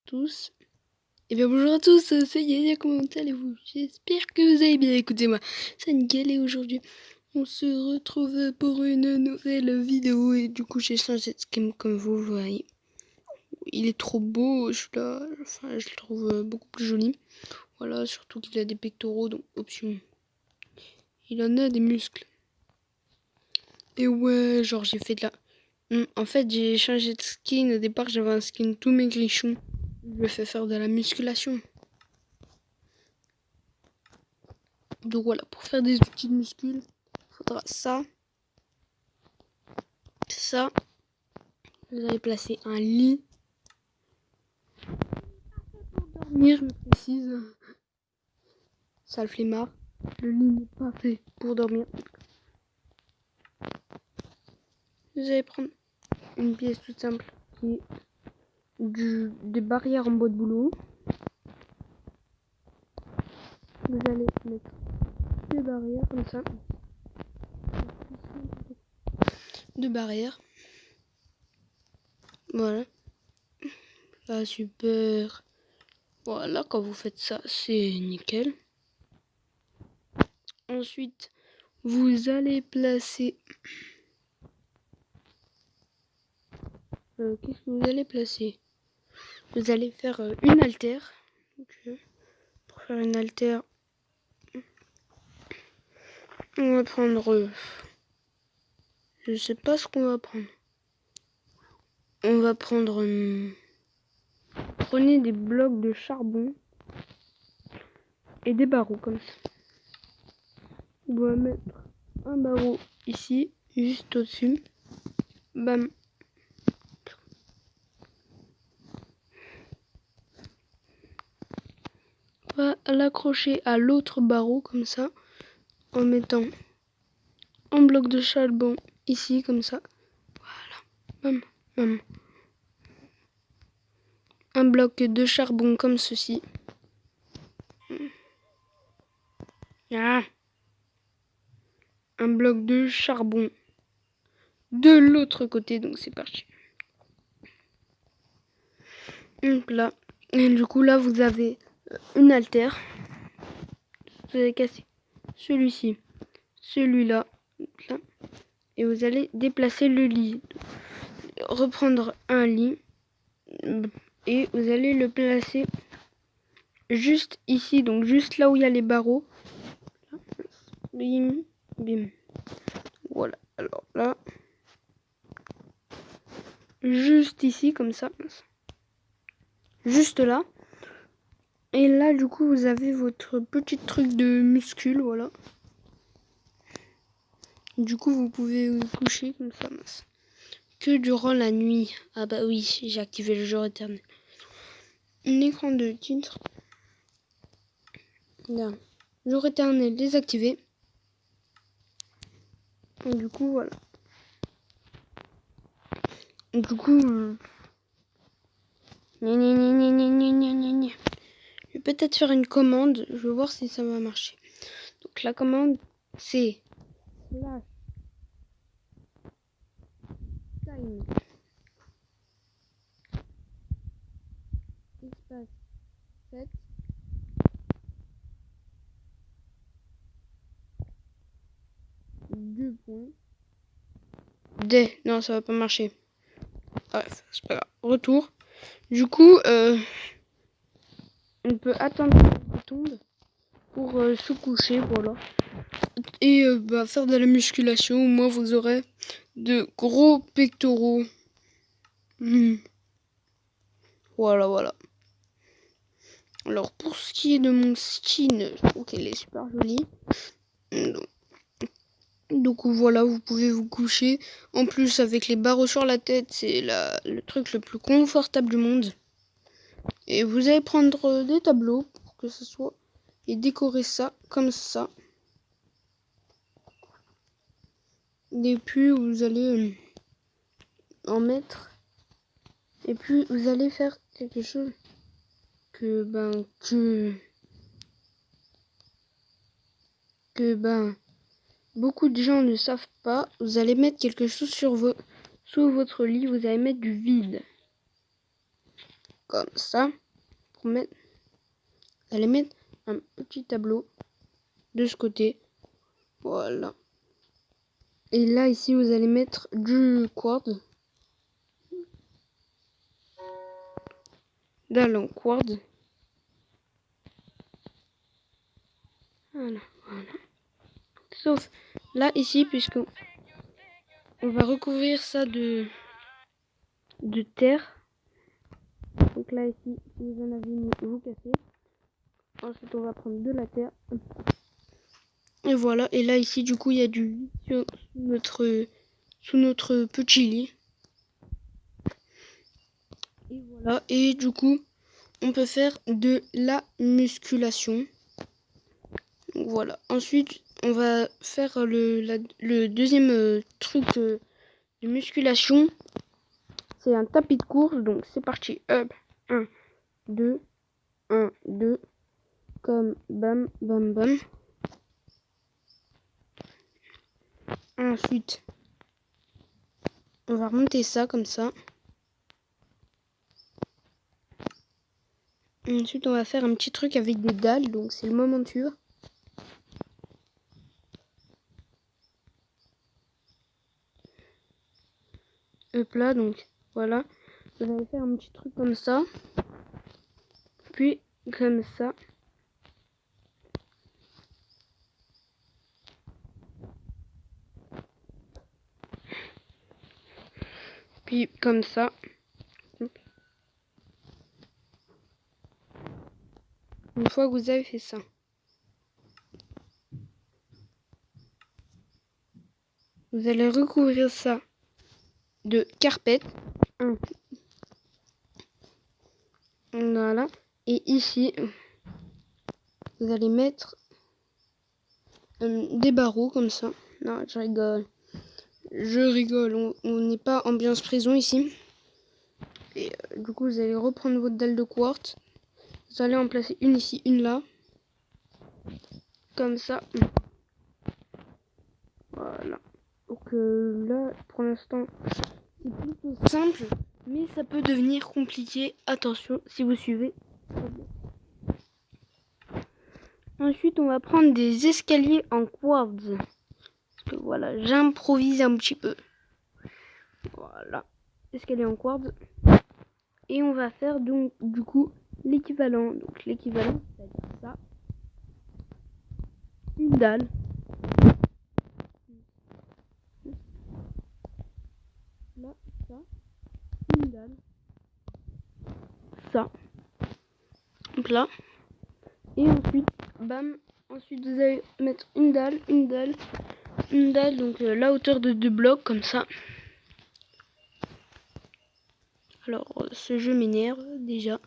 tous. Et bien bonjour à tous, c'est Yaya, comment allez-vous? J'espère que vous allez bien. Écoutez-moi, c'est nickel et aujourd'hui on se retrouve pour une nouvelle vidéo et du coup j'ai changé de skin comme vous voyez. Il est trop beau, je le trouve beaucoup plus joli. Voilà, surtout qu'il a des pectoraux, donc option. Il en a des muscles. Et ouais, genre j'ai fait de la... En fait j'ai changé de skin, au départ j'avais un skin tout maigrichon. Je le fais faire de la musculation. Donc voilà, pour faire des outils de muscule, il faudra ça. Ça. Vous allez placer un lit. Pour dormir, je précise. Ça le flemmard. Le lit n'est pas fait pour dormir. Vous allez prendre une pièce toute simple qui est des barrières en bois de bouleau. Vous allez mettre deux barrières comme ça. Deux barrières. Voilà. Ah, super. Voilà, quand vous faites ça, c'est nickel. Ensuite, vous allez placer... qu'est-ce que vous allez placer? Vous allez faire une haltère. Donc, pour faire une haltère, on va prendre... je sais pas ce qu'on va prendre. On va prendre... prenez des blocs de charbon et des barreaux comme ça. On va mettre un barreau ici, juste au-dessus. Bam. On va l'accrocher à l'autre barreau comme ça, en mettant un bloc de charbon ici comme ça. Voilà. Bam. Bam. Un bloc de charbon comme ceci. Ah. Un bloc de charbon de l'autre côté, donc c'est parti. Donc là, et du coup là vous avez une haltère. Vous allez casser celui-ci, celui-là, là, et vous allez déplacer le lit. Reprendre un lit et vous allez le placer juste ici, donc juste là où il y a les barreaux. Bim, bim. Voilà, alors là, juste ici comme ça, juste là. Et là du coup vous avez votre petit truc de muscule, voilà. Du coup vous pouvez vous coucher comme ça, que durant la nuit. Ah bah oui, j'ai activé le jour éternel. Un écran de titre. Là, jour éternel désactivé. Et du coup voilà. Et du coup, je vais peut-être faire une commande. Je vais voir si ça va marcher. Donc la commande c'est slash time espace 7 2 points D. Non, ça va pas marcher. Bref, c'est pas grave. Retour. Du coup, on peut attendre qu'il tombe pour se coucher, voilà. Et faire de la musculation. Au moins, vous aurez de gros pectoraux. Voilà, voilà. Alors, pour ce qui est de mon skin, je trouve qu'elle est super jolie. Donc voilà, vous pouvez vous coucher. En plus, avec les barreaux sur la tête, c'est le truc le plus confortable du monde. Et vous allez prendre des tableaux pour que ce soit... et décorer ça comme ça. Et puis, vous allez en mettre. Et puis, vous allez faire quelque chose que beaucoup de gens ne savent pas. Vous allez mettre quelque chose sous votre lit. Vous allez mettre du vide. comme ça. Pour mettre, vous allez mettre un petit tableau de ce côté. Voilà. Et là, ici, vous allez mettre du quartz. Dalle en quartz. Voilà, voilà. Sauf là, ici, puisque on va recouvrir ça de terre. Donc là, ici, si vous en avez mis, vous cassez. Ensuite, on va prendre de la terre. Et voilà. Et là, ici, du coup, il y a du sous notre petit lit. Et voilà. Et du coup, on peut faire de la musculation. Donc, voilà. Ensuite, on va faire le deuxième truc de musculation. C'est un tapis de course. Donc, c'est parti. Hop. 1, 2, 1, 2. Comme bam, bam, bam. Ensuite, on va remonter ça comme ça. Ensuite, on va faire un petit truc avec des dalles. Donc, c'est le moment de suivre. Hop là, donc voilà. Vous allez faire un petit truc comme ça. Puis, comme ça. Puis, comme ça. Une fois que vous avez fait ça. Vous allez recouvrir ça de carpette. Voilà. Et ici, vous allez mettre des barreaux comme ça. Non, je rigole. Je rigole. On n'est pas ambiance prison ici. Et du coup, vous allez reprendre votre dalle de quartz. Vous allez en placer une ici, une là. Comme ça. Voilà. Donc là, pour l'instant, c'est plutôt simple. Mais ça peut devenir compliqué. Attention, si vous suivez. Ensuite, on va prendre des escaliers en quartz. Parce que voilà, j'improvise un petit peu. Voilà. Escalier en quartz. Et on va faire donc du coup l'équivalent. Donc l'équivalent, c'est ça. Une dalle. Là, ça. Une dalle. Ça. Donc là. Et ensuite, bam. Ensuite, vous allez mettre une dalle, une dalle, une dalle. Donc la hauteur de 2 blocs, comme ça. Alors, ce jeu m'énerve déjà.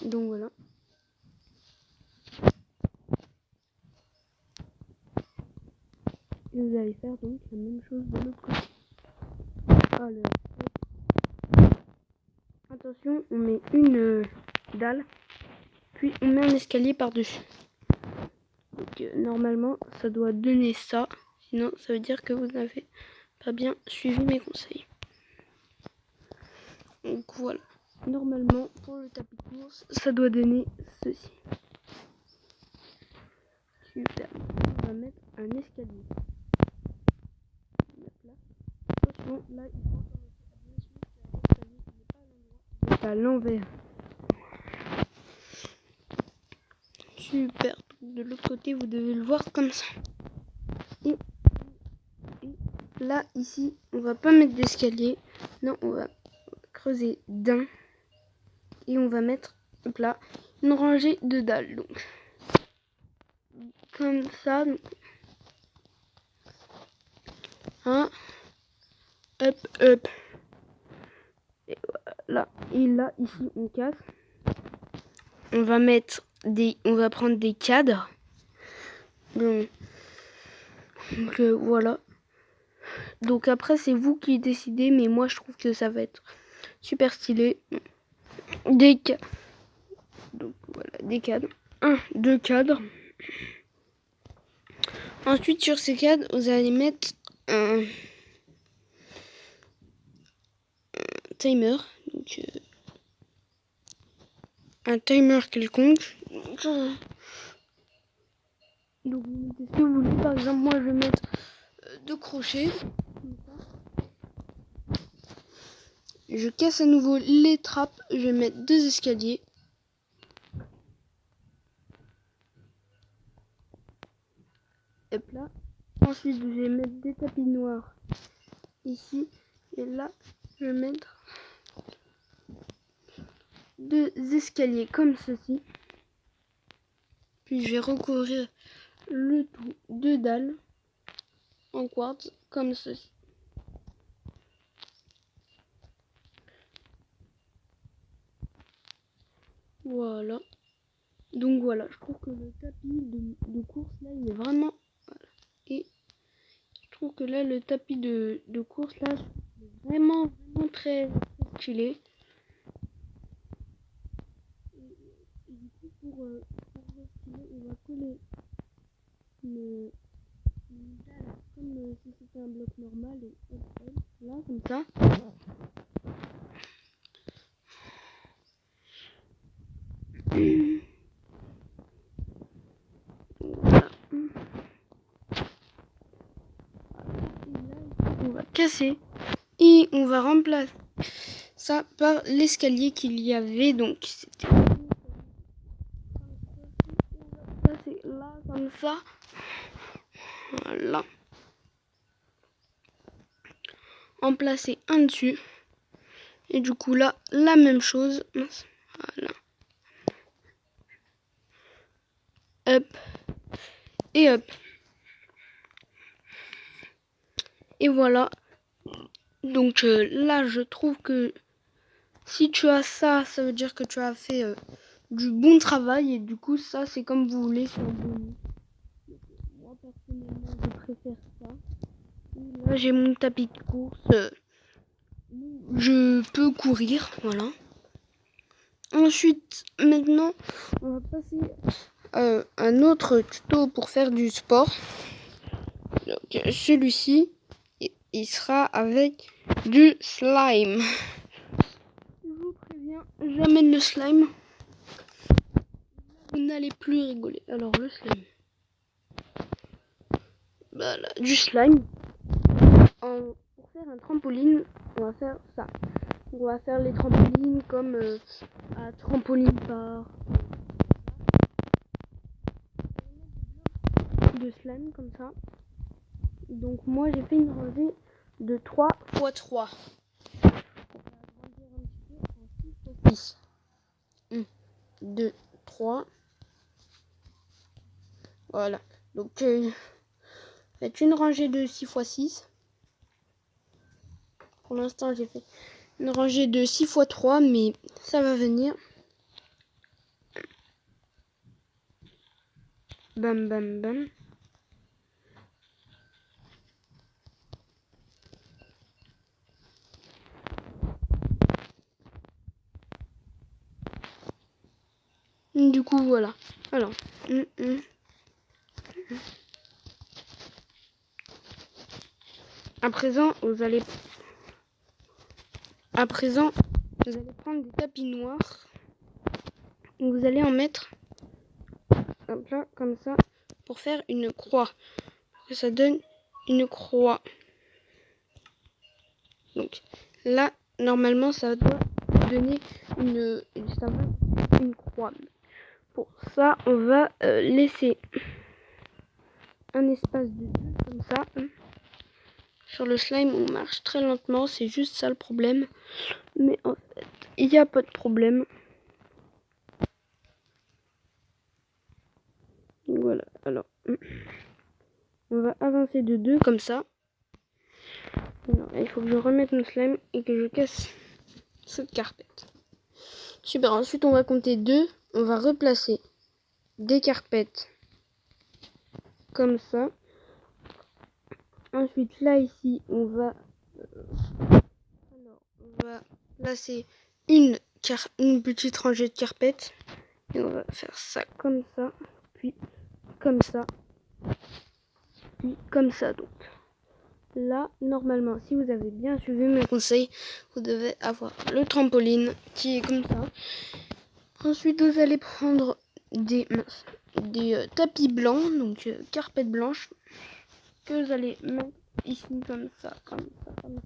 Donc voilà. Et vous allez faire donc la même chose de l'autre côté. Alors, attention, on met une dalle, puis on met un escalier par-dessus. Donc normalement, ça doit donner ça. Sinon, ça veut dire que vous n'avez pas bien suivi mes conseils. Donc voilà. Normalement, pour le tapis de course, ça doit donner ceci. Super. On va mettre un escalier. Attention, là, il faut l'escalier n'est pas à l'envers. Super. De l'autre côté, vous devez le voir comme ça. Et là, ici, on va pas mettre d'escalier. Non, on va creuser d'un. Et on va mettre là une rangée de dalles. Donc, comme ça. Donc, hein, hop, hop. Et voilà. Et là, ici, on casse. On va mettre on va prendre des cadres. Donc voilà. Donc après, c'est vous qui décidez, mais moi, je trouve que ça va être super stylé. Donc voilà, des cadres. 1, 2 cadres. Ensuite, sur ces cadres, vous allez mettre un timer. Donc, un timer quelconque. Donc, vous mettez ce que vous voulez. Par exemple, moi, je vais mettre 2 crochets. Je casse à nouveau les trappes. Je vais mettre 2 escaliers. Hop là. Ensuite, je vais mettre des tapis noirs ici. Et là, je vais mettre 2 escaliers comme ceci. Puis, je vais recouvrir le tout de dalles en quartz comme ceci. Voilà. Donc voilà, je trouve que le tapis de course là, il est vraiment... Voilà. Et je trouve que là, le tapis de course là, c'est vraiment très stylé. Et du coup, pour stylé, on va coller une dalle comme si c'était un bloc normal. Et hop, là, comme ça. Voilà. On va casser et on va remplacer ça par l'escalier qu'il y avait. Donc c'était passer là comme ça. Voilà. En placer un dessus. Et du coup là, la même chose. Voilà. Hop. Et hop. Et voilà. Donc là, je trouve que si tu as ça, ça veut dire que tu as fait du bon travail. Et du coup, ça, c'est comme vous voulez. Moi, personnellement, je préfère ça. Et là, j'ai mon tapis de course. Je peux courir. Voilà. Ensuite, maintenant, on va passer à un autre tuto pour faire du sport. Donc, celui-ci, il sera avec du slime. Je vous préviens, j'amène le slime. Vous n'allez plus rigoler. Alors, le slime. Voilà, du slime. Pour faire un trampoline, on va faire ça. On va faire les trampolines comme à trampoline par de slime comme ça. Donc moi j'ai fait une rangée de 3 x 3. On va agrandir un petit peu en 6 x 6. 1, 2, 3. Voilà. Donc faites une rangée de 6 x 6. Pour l'instant j'ai fait une rangée de 6 x 3, mais ça va venir. Bam bam bam. Du coup voilà. Alors. À présent, vous allez prendre des tapis noirs. Et vous allez en mettre hop là, comme ça, pour faire une croix. Pour que ça donne une croix. Donc là, normalement, ça doit donner une croix. Pour ça, on va laisser un espace de 2 comme ça. Sur le slime, on marche très lentement, c'est juste ça le problème. Mais en fait, il n'y a pas de problème. Voilà, alors, on va avancer de 2 comme ça. Alors, il faut que je remette mon slime et que je casse cette carpette. Super, ensuite on va compter 2. On va replacer des carpettes comme ça. Ensuite, là, ici, on va placer une petite rangée de carpettes. Et on va faire ça comme ça, puis comme ça. s'appuie comme ça. Donc là, normalement, si vous avez bien suivi mes conseils, vous devez avoir le trampoline qui est comme ça. Ensuite, vous allez prendre des tapis blancs, donc carpette blanche, que vous allez mettre ici comme ça, comme ça, comme ça.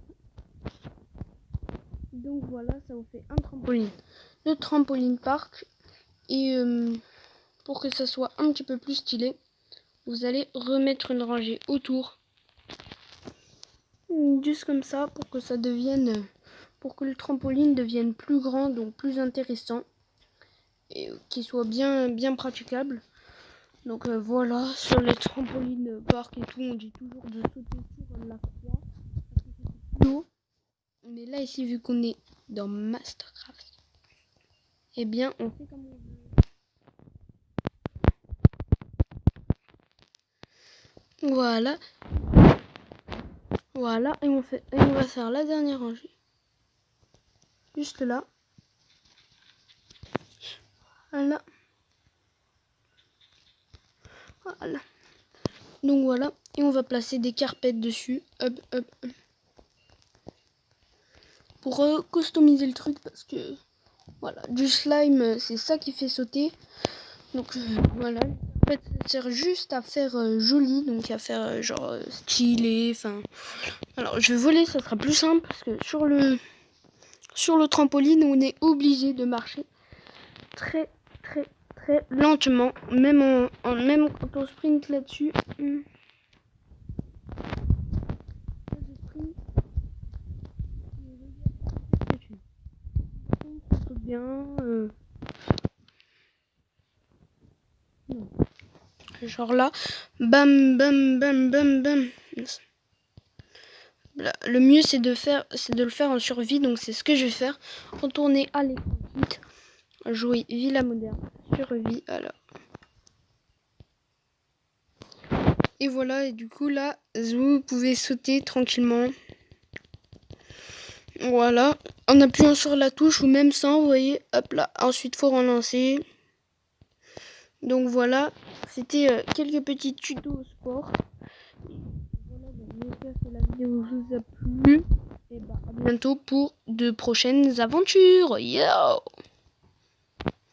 Donc voilà, ça vous fait un trampoline. Le trampoline park. Et pour que ça soit un petit peu plus stylé, vous allez remettre une rangée autour. Juste comme ça, pour que ça devienne, pour que le trampoline devienne plus grand, donc plus intéressant. Et qu'il soit bien praticable. Donc voilà, sur les trampolines parc et tout, on dit toujours de sauter sur la croix. Plus haut. Mais là ici, vu qu'on est dans Mastercraft, eh bien on fait comme on veut. Voilà. Voilà, et on va faire la dernière rangée. Juste là. Voilà. Voilà. Donc voilà, et on va placer des carpettes dessus. Hop, hop, hop. Pour customiser le truc, parce que voilà, du slime, c'est ça qui fait sauter. Donc voilà, en fait, ça sert juste à faire joli, donc à faire genre stylé. Enfin, alors je vais voler, ça sera plus simple parce que sur le trampoline, on est obligé de marcher très lentement, même quand on sprint là-dessus. Bien, genre là, bam, bam, bam, bam, bam. Là, le mieux c'est de le faire en survie, donc c'est ce que je vais faire. Retourner à l'écran, jouer Villa Moderne, survie, alors. Et voilà, et du coup là, vous pouvez sauter tranquillement. Voilà, en appuyant sur la touche ou même sans, vous voyez, hop là. Ensuite, faut relancer. Donc voilà, c'était quelques petits tutos au sport. Voilà, j'espère que la vidéo vous a plu. Et bah à bientôt pour de prochaines aventures. Yo!